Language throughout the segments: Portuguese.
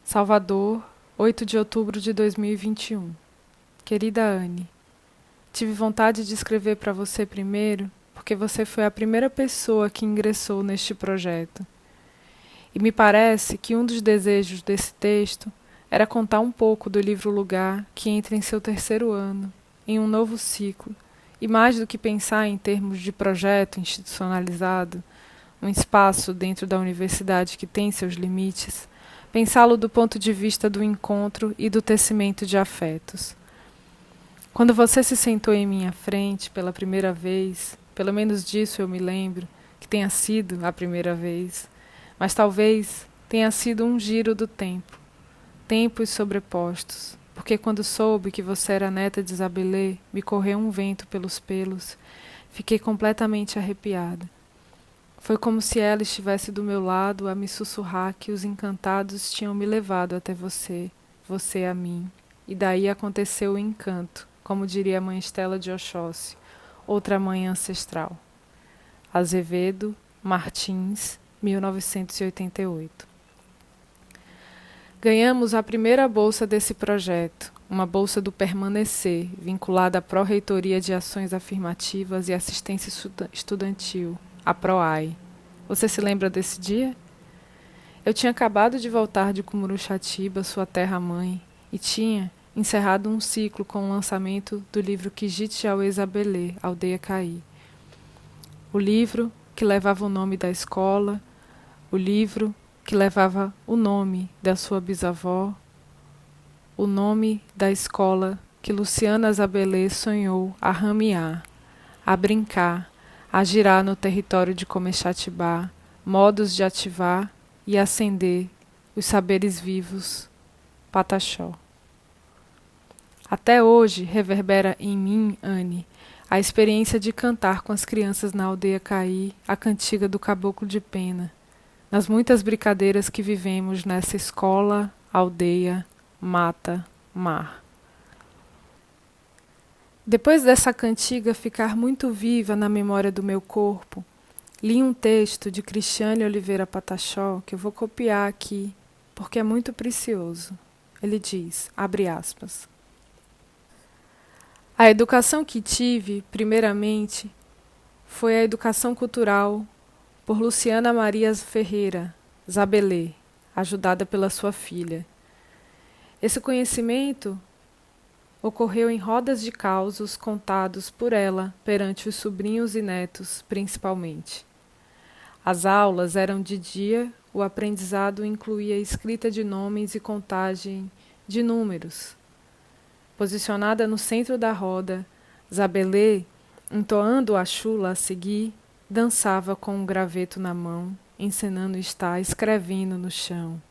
Salvador, 8 de outubro de 2021. Querida Anne, tive vontade de escrever para você primeiro porque você foi a primeira pessoa que ingressou neste projeto. E me parece que um dos desejos desse texto era contar um pouco do livro Lugar que entra em seu terceiro ano, em um novo ciclo, e mais do que pensar em termos de projeto institucionalizado, um espaço dentro da universidade que tem seus limites, pensá-lo do ponto de vista do encontro e do tecimento de afetos. Quando você se sentou em minha frente pela primeira vez, pelo menos disso eu me lembro, que tenha sido a primeira vez, mas talvez tenha sido um giro do tempo, tempos sobrepostos, porque quando soube que você era neta de Isabelê, me correu um vento pelos pelos, fiquei completamente arrepiada. Foi como se ela estivesse do meu lado a me sussurrar que os encantados tinham me levado até você, você a mim. E daí aconteceu o encanto, como diria a mãe Estela de Oxóssi, outra mãe ancestral. Azevedo, Martins, 1988. Ganhamos a primeira bolsa desse projeto, uma bolsa do Permanecer, vinculada à Pró-Reitoria de Ações Afirmativas e Assistência Estudantil, a PROAI. Você se lembra desse dia? Eu tinha acabado de voltar de Cumuruxatiba, sua terra-mãe, e tinha encerrado um ciclo com o lançamento do livro Kijit Jaué Zabelê, Aldeia Caí. O livro que levava o nome da escola, o livro que levava o nome da sua bisavó, o nome da escola que Luciana Zabelê sonhou a ramear, a brincar, a girar no território de Comexatibá, modos de ativar e acender os saberes vivos, Pataxó. Até hoje reverbera em mim, Anne, a experiência de cantar com as crianças na aldeia Caí a cantiga do Caboclo de Pena, nas muitas brincadeiras que vivemos nessa escola, aldeia, mata, mar. Depois dessa cantiga ficar muito viva na memória do meu corpo, li um texto de Cristiane Oliveira Pataxó que eu vou copiar aqui, porque é muito precioso. Ele diz, abre aspas, a educação que tive, primeiramente, foi a educação cultural por Luciana Maria Ferreira, Zabelê, ajudada pela sua filha. Esse conhecimento ocorreu em rodas de causos contados por ela perante os sobrinhos e netos, principalmente. As aulas eram de dia, o aprendizado incluía escrita de nomes e contagem de números. Posicionada no centro da roda, Zabelê, entoando a chula a seguir, dançava com um graveto na mão, encenando estar escrevendo no chão.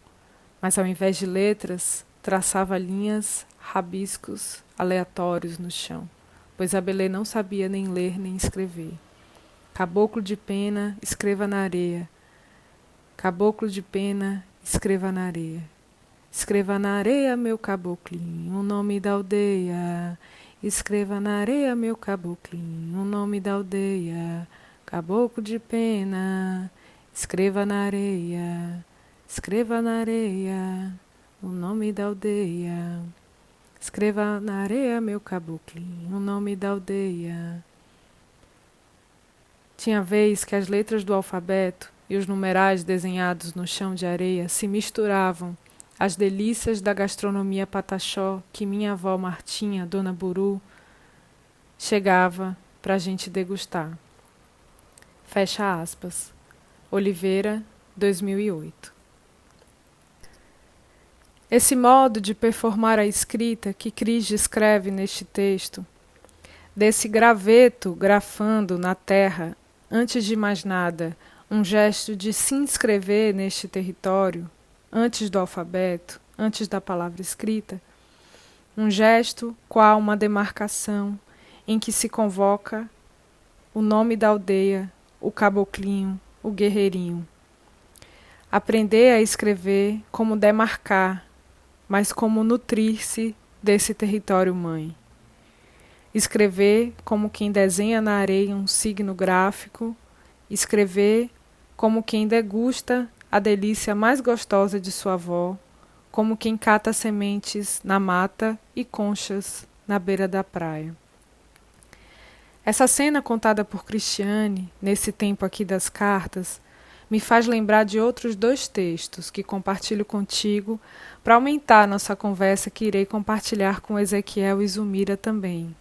Mas ao invés de letras, traçava linhas, rabiscos aleatórios no chão, pois Zabelê não sabia nem ler nem escrever. Caboclo de pena, escreva na areia. Caboclo de pena, escreva na areia. Escreva na areia, meu caboclinho, o nome da aldeia. Escreva na areia, meu caboclinho, o nome da aldeia. Caboclo de pena, escreva na areia. Escreva na areia, o nome da aldeia. Escreva na areia, meu caboclinho, o nome da aldeia. Tinha vez que as letras do alfabeto e os numerais desenhados no chão de areia se misturavam às delícias da gastronomia pataxó que minha avó Martinha, Dona Buru, chegava para a gente degustar. Fecha aspas. Oliveira, 2008. Esse modo de performar a escrita que Cris descreve neste texto, desse graveto grafando na terra, antes de mais nada, um gesto de se inscrever neste território, antes do alfabeto, antes da palavra escrita, um gesto qual uma demarcação em que se convoca o nome da aldeia, o caboclinho, o guerreirinho. Aprender a escrever como demarcar, mas como nutrir-se desse território mãe. Escrever como quem desenha na areia um signo gráfico, escrever como quem degusta a delícia mais gostosa de sua avó, como quem cata sementes na mata e conchas na beira da praia. Essa cena contada por Cristiane, nesse tempo aqui das cartas, me faz lembrar de outros 2 textos que compartilho contigo para aumentar nossa conversa que irei compartilhar com Ezequiel e Zumira também.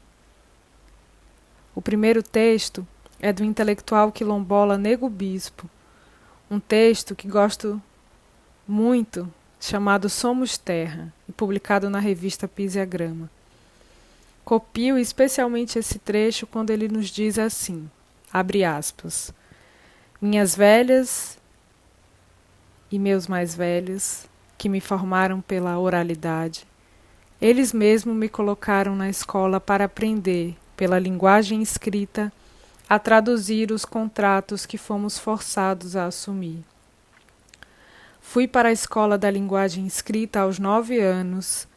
O primeiro texto é do intelectual quilombola Nego Bispo, um texto que gosto muito, chamado Somos Terra, e publicado na revista Pisiagrama. Copio especialmente esse trecho quando ele nos diz assim, abre aspas, minhas velhas e meus mais velhos, que me formaram pela oralidade, eles mesmos me colocaram na escola para aprender, pela linguagem escrita, a traduzir os contratos que fomos forçados a assumir. Fui para a escola da linguagem escrita aos 9 anos,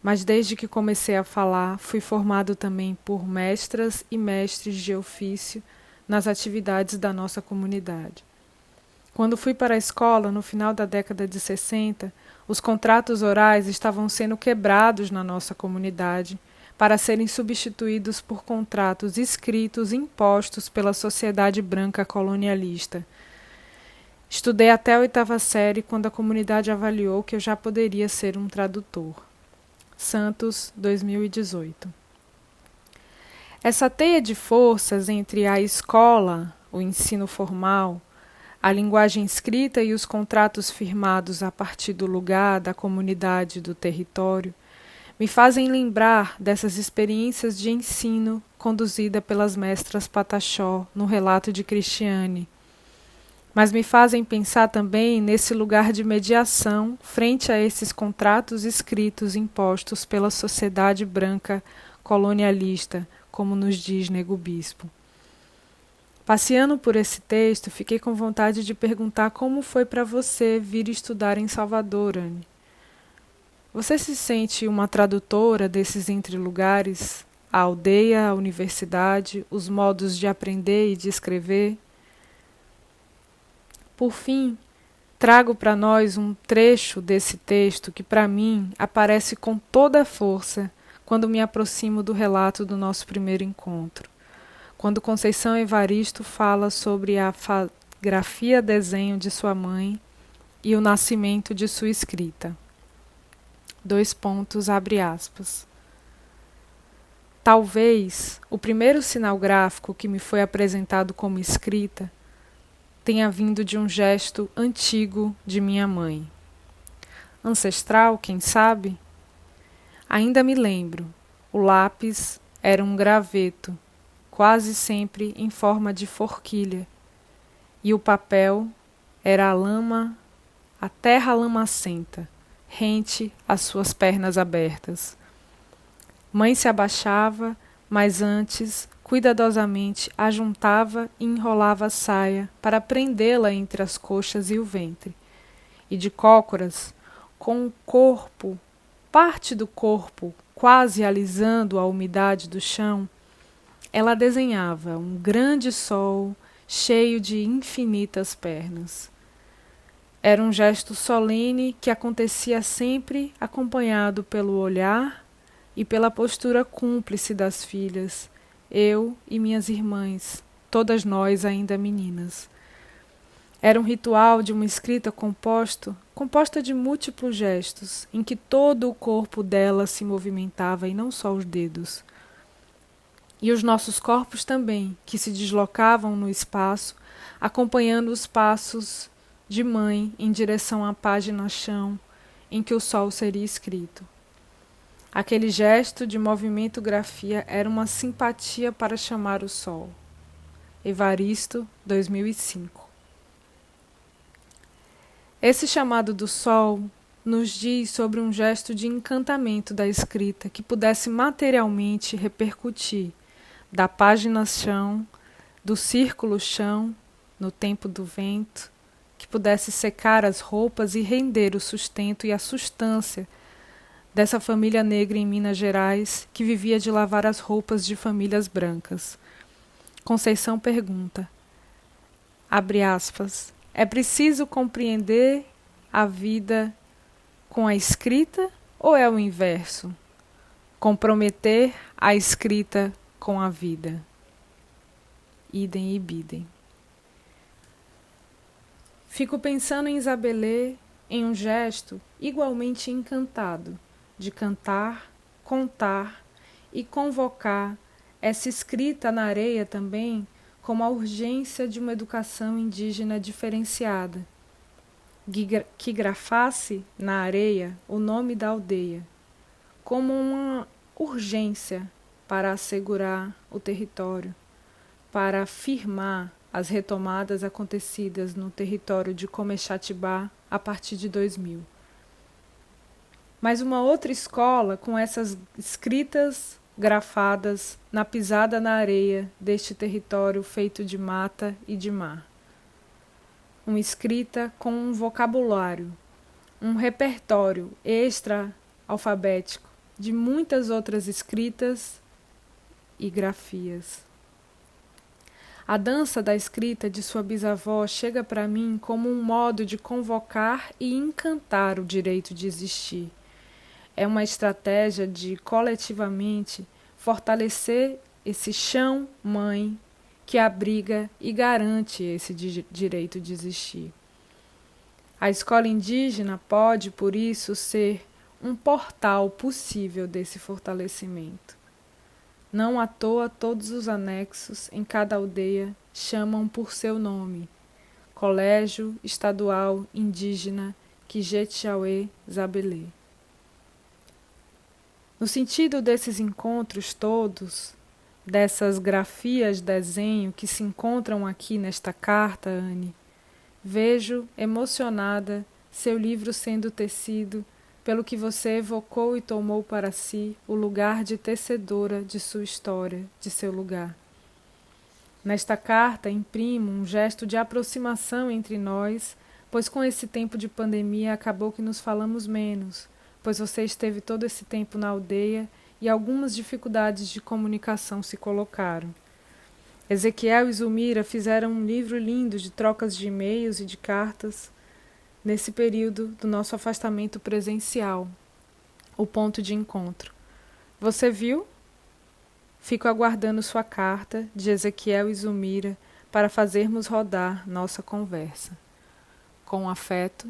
mas desde que comecei a falar, fui formado também por mestras e mestres de ofício nas atividades da nossa comunidade. Quando fui para a escola, no final da década de 60, os contratos orais estavam sendo quebrados na nossa comunidade para serem substituídos por contratos escritos impostos pela sociedade branca colonialista. Estudei até a 8ª série quando a comunidade avaliou que eu já poderia ser um tradutor. Santos, 2018. Essa teia de forças entre a escola, o ensino formal, a linguagem escrita e os contratos firmados a partir do lugar, da comunidade, do território, me fazem lembrar dessas experiências de ensino conduzida pelas mestras Pataxó no relato de Cristiane, mas me fazem pensar também nesse lugar de mediação frente a esses contratos escritos impostos pela sociedade branca colonialista, como nos diz Nego Bispo. Passeando por esse texto, fiquei com vontade de perguntar como foi para você vir estudar em Salvador, Anne. Você se sente uma tradutora desses entre-lugares, a aldeia, a universidade, os modos de aprender e de escrever? Por fim, trago para nós um trecho desse texto que, para mim, aparece com toda a força quando me aproximo do relato do nosso primeiro encontro, quando Conceição Evaristo fala sobre a grafia-desenho de sua mãe e o nascimento de sua escrita. Abre aspas. Talvez o primeiro sinal gráfico que me foi apresentado como escrita tenha vindo de um gesto antigo de minha mãe. Ancestral, quem sabe? Ainda me lembro, o lápis era um graveto, quase sempre em forma de forquilha, e o papel era a terra lamacenta, rente às suas pernas abertas. Mãe se abaixava, mas antes, cuidadosamente, ajuntava e enrolava a saia para prendê-la entre as coxas e o ventre. E de cócoras, com o corpo, parte do corpo, quase alisando a umidade do chão, ela desenhava um grande sol cheio de infinitas pernas. Era um gesto solene que acontecia sempre acompanhado pelo olhar e pela postura cúmplice das filhas, eu e minhas irmãs, todas nós ainda meninas. Era um ritual de uma escrita composta de múltiplos gestos, em que todo o corpo dela se movimentava e não só os dedos. E os nossos corpos também, que se deslocavam no espaço, acompanhando os passos de mãe em direção à página chão em que o sol seria escrito. Aquele gesto de movimento-grafia era uma simpatia para chamar o sol. Evaristo, 2005. Esse chamado do sol nos diz sobre um gesto de encantamento da escrita que pudesse materialmente repercutir da página chão, do círculo chão, no tempo do vento, que pudesse secar as roupas e render o sustento e a sustância dessa família negra em Minas Gerais que vivia de lavar as roupas de famílias brancas. Conceição pergunta, abre aspas, é preciso compreender a vida com a escrita ou é o inverso? Comprometer a escrita com a vida. Idem e bidem. Fico pensando em Isabelê em um gesto igualmente encantado de cantar, contar e convocar essa escrita na areia também como a urgência de uma educação indígena diferenciada, que grafasse na areia o nome da aldeia, como uma urgência para assegurar o território, para afirmar as retomadas acontecidas no território de Comexatibá a partir de 2000. Mas uma outra escola com essas escritas grafadas na pisada na areia deste território feito de mata e de mar. Uma escrita com um vocabulário, um repertório extra-alfabético de muitas outras escritas e grafias. A dança da escrita de sua bisavó chega para mim como um modo de convocar e encantar o direito de existir. É uma estratégia de, coletivamente, fortalecer esse chão-mãe que abriga e garante esse direito de existir. A escola indígena pode, por isso, ser um portal possível desse fortalecimento. Não à toa todos os anexos em cada aldeia chamam por seu nome: Colégio Estadual Indígena Kijetiauê Zabelê. No sentido desses encontros todos, dessas grafias de desenho que se encontram aqui nesta carta, Anne, vejo, emocionada, seu livro sendo tecido pelo que você evocou e tomou para si o lugar de tecedora de sua história, de seu lugar. Nesta carta imprimo um gesto de aproximação entre nós, pois com esse tempo de pandemia acabou que nos falamos menos, pois você esteve todo esse tempo na aldeia e algumas dificuldades de comunicação se colocaram. Ezequiel e Zulmira fizeram um livro lindo de trocas de e-mails e de cartas nesse período do nosso afastamento presencial, o ponto de encontro. Você viu? Fico aguardando sua carta de Ezequiel e Zulmira para fazermos rodar nossa conversa. Com afeto,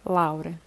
Laura.